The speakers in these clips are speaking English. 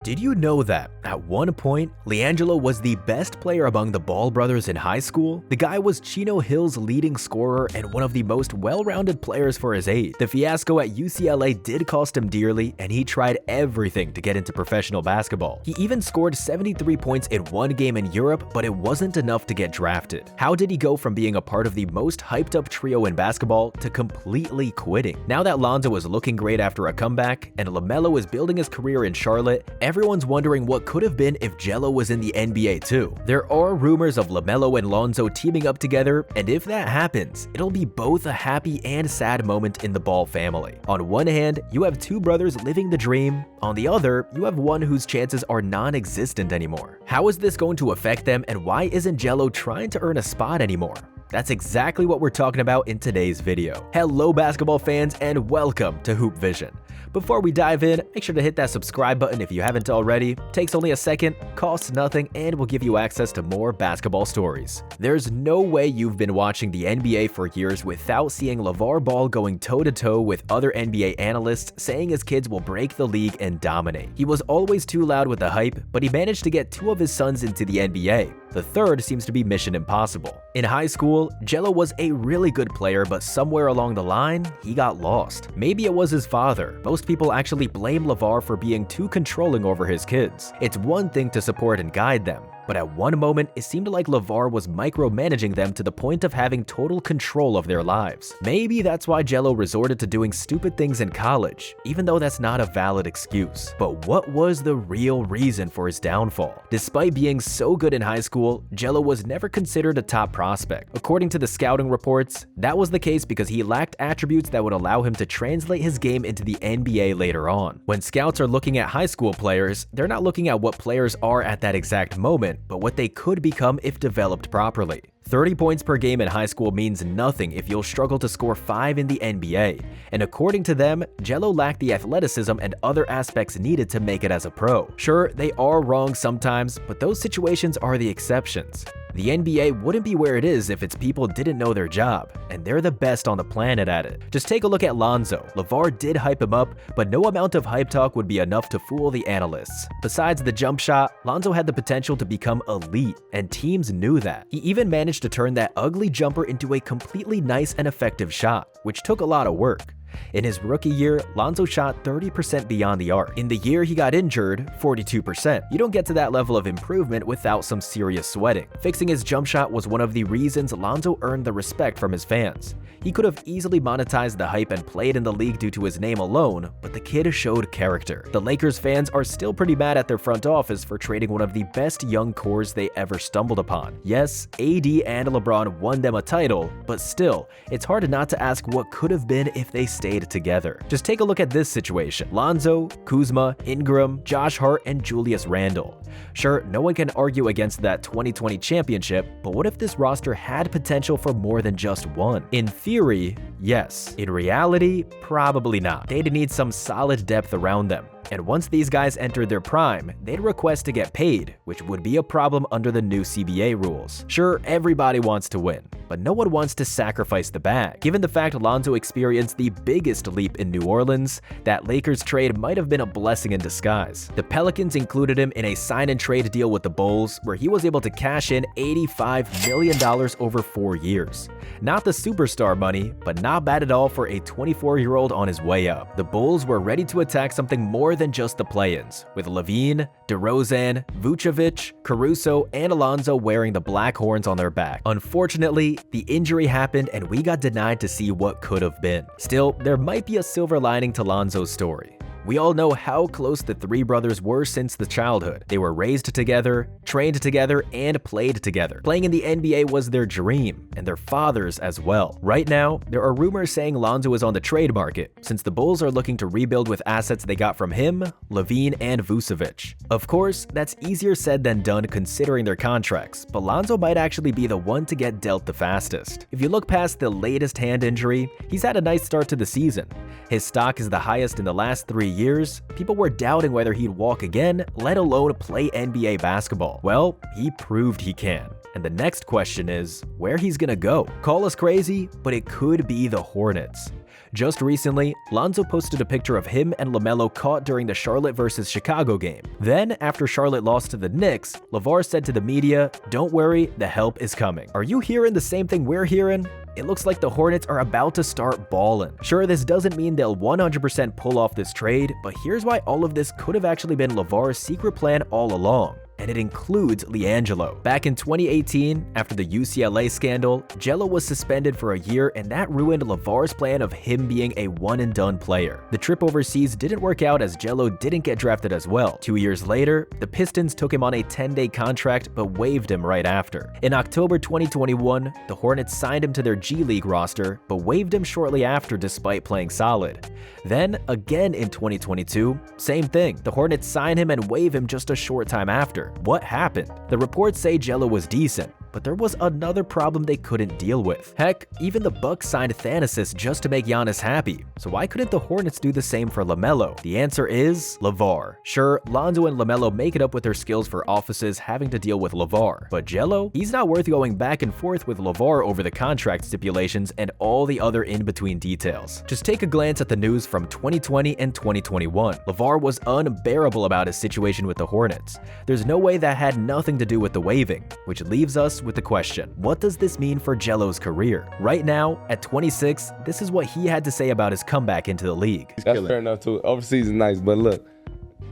Did you know that, at one point, LiAngelo was the best player among the Ball brothers in high school? The guy was Chino Hills' leading scorer and one of the most well-rounded players for his age. The fiasco at UCLA did cost him dearly, and he tried everything to get into professional basketball. He even scored 73 points in one game in Europe, but it wasn't enough to get drafted. How did he go from being a part of the most hyped-up trio in basketball to completely quitting? Now that Lonzo is looking great after a comeback, and LaMelo is building his career in Charlotte, everyone's wondering what could have been if Gelo was in the NBA too. There are rumors of LaMelo and Lonzo teaming up together, and if that happens, it'll be both a happy and sad moment in the Ball family. On one hand, you have two brothers living the dream. On the other, you have one whose chances are non-existent anymore. How is this going to affect them, and why isn't Gelo trying to earn a spot anymore? That's exactly what we're talking about in today's video. Hello basketball fans, and welcome to Hoop Vision. Before we dive in, make sure to hit that subscribe button if you haven't already. Takes only a second, costs nothing, and will give you access to more basketball stories. There's no way you've been watching the NBA for years without seeing LeVar Ball going toe-to-toe with other NBA analysts saying his kids will break the league and dominate. He was always too loud with the hype, but he managed to get two of his sons into the NBA. The third seems to be mission impossible. In high school, Gelo was a really good player, but somewhere along the line, he got lost. Maybe it was his father. Most people actually blame LeVar for being too controlling over his kids. It's one thing to support and guide them, but at one moment, it seemed like LeVar was micromanaging them to the point of having total control of their lives. Maybe that's why Gelo resorted to doing stupid things in college, even though that's not a valid excuse. But what was the real reason for his downfall? Despite being so good in high school, Gelo was never considered a top prospect. According to the scouting reports, that was the case because he lacked attributes that would allow him to translate his game into the NBA later on. When scouts are looking at high school players, they're not looking at what players are at that exact moment, but what they could become if developed properly. 30 points per game in high school means nothing if you'll struggle to score 5 in the NBA, and according to them, Gelo lacked the athleticism and other aspects needed to make it as a pro. Sure, they are wrong sometimes, but those situations are the exceptions. The NBA wouldn't be where it is if its people didn't know their job, and they're the best on the planet at it. Just take a look at Lonzo. LeVar did hype him up, but no amount of hype talk would be enough to fool the analysts. Besides the jump shot, Lonzo had the potential to become elite, and teams knew that. He even managed to turn that ugly jumper into a completely nice and effective shot, which took a lot of work. In his rookie year, Lonzo shot 30% beyond the arc. In the year he got injured, 42%. You don't get to that level of improvement without some serious sweating. Fixing his jump shot was one of the reasons Lonzo earned the respect from his fans. He could have easily monetized the hype and played in the league due to his name alone, but the kid showed character. The Lakers fans are still pretty mad at their front office for trading one of the best young cores they ever stumbled upon. Yes, AD and LeBron won them a title, but still, it's hard not to ask what could have been if they stayed together. Just take a look at this situation. Lonzo, Kuzma, Ingram, Josh Hart, and Julius Randle. Sure, no one can argue against that 2020 championship, but what if this roster had potential for more than just one? In theory, yes. In reality, probably not. They'd need some solid depth around them. And once these guys entered their prime, they'd request to get paid, which would be a problem under the new CBA rules. Sure, everybody wants to win, but no one wants to sacrifice the bag. Given the fact Lonzo experienced the biggest leap in New Orleans, that Lakers trade might have been a blessing in disguise. The Pelicans included him in a sign-and-trade deal with the Bulls, where he was able to cash in $85 million over 4 years. Not the superstar money, but not bad at all for a 24-year-old on his way up. The Bulls were ready to attack something more than just the play-ins, with Levine, DeRozan, Vucevic, Caruso, and Alonzo wearing the black horns on their back. Unfortunately, the injury happened and we got denied to see what could have been. Still, there might be a silver lining to Lonzo's story. We all know how close the three brothers were since the childhood. They were raised together, trained together, and played together. Playing in the NBA was their dream, and their fathers as well. Right now, there are rumors saying Lonzo is on the trade market, since the Bulls are looking to rebuild with assets they got from him, Levine, and Vucevic. Of course, that's easier said than done considering their contracts, but Lonzo might actually be the one to get dealt the fastest. If you look past the latest hand injury, he's had a nice start to the season. His stock is the highest in the last 3 years. People were doubting whether he'd walk again, let alone play NBA basketball. Well, he proved he can. And the next question is, where he's gonna go? Call us crazy, but it could be the Hornets. Just recently, Lonzo posted a picture of him and LaMelo caught during the Charlotte vs. Chicago game. Then, after Charlotte lost to the Knicks, LeVar said to the media, "Don't worry, the help is coming." Are you hearing the same thing we're hearing? It looks like the Hornets are about to start ballin'. Sure, this doesn't mean they'll 100% pull off this trade, but here's why all of this could have actually been LeVar's secret plan all along. And it includes LiAngelo. Back in 2018, after the UCLA scandal, Gelo was suspended for a year, and that ruined LeVar's plan of him being a one-and-done player. The trip overseas didn't work out as Gelo didn't get drafted as well. 2 years later, the Pistons took him on a 10-day contract but waived him right after. In October 2021, the Hornets signed him to their G League roster but waived him shortly after despite playing solid. Then, again in 2022, same thing. The Hornets sign him and waive him just a short time after. What happened? The reports say Gelo was decent, but there was another problem they couldn't deal with. Heck, even the Bucks signed Thanasis just to make Giannis happy. So why couldn't the Hornets do the same for LaMelo? The answer is LeVar. Sure, Lonzo and LaMelo make it up with their skills for offices having to deal with LeVar, but Gelo? He's not worth going back and forth with LeVar over the contract stipulations and all the other in-between details. Just take a glance at the news from 2020 and 2021. LeVar was unbearable about his situation with the Hornets. There's no way that had nothing to do with the waiving, which leaves us with the question, what does this mean for Gelo's career? Right now, at 26, this is what he had to say about his comeback into the league. That's fair enough too. Overseas is nice, but look,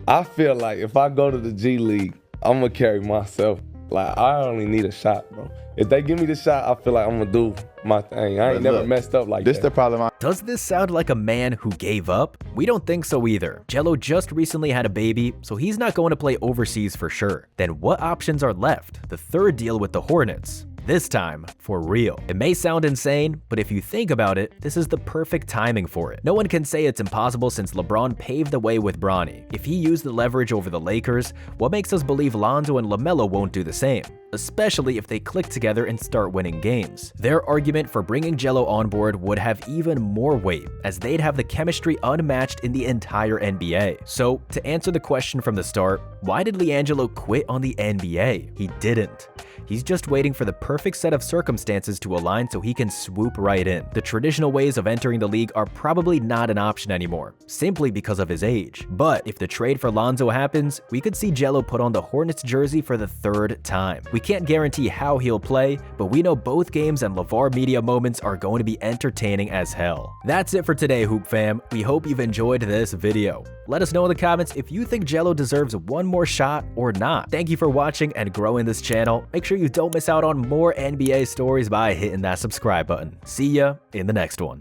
I feel like if I go to the G League, I'm gonna carry myself. Like, I only need a shot, bro. If they give me the shot, I feel like I'm gonna do my thing. I ain't never messed up like that. This the problem. Does this sound like a man who gave up? We don't think so either. Gelo just recently had a baby, so he's not going to play overseas for sure. Then what options are left? The third deal with the Hornets. This time, for real. It may sound insane, but if you think about it, this is the perfect timing for it. No one can say it's impossible since LeBron paved the way with Bronny. If he used the leverage over the Lakers, what makes us believe Lonzo and LaMelo won't do the same? Especially if they click together and start winning games. Their argument for bringing Gelo on board would have even more weight, as they'd have the chemistry unmatched in the entire NBA. So, to answer the question from the start, why did LiAngelo quit on the NBA? He didn't. He's just waiting for the perfect set of circumstances to align so he can swoop right in. The traditional ways of entering the league are probably not an option anymore, simply because of his age. But if the trade for Lonzo happens, we could see Gelo put on the Hornets jersey for the third time. We can't guarantee how he'll play, but we know both games and LeVar media moments are going to be entertaining as hell. That's it for today, Hoop Fam. We hope you've enjoyed this video. Let us know in the comments if you think Gelo deserves one more shot or not. Thank you for watching and growing this channel. Make sure you don't miss out on more NBA stories by hitting that subscribe button. See ya in the next one.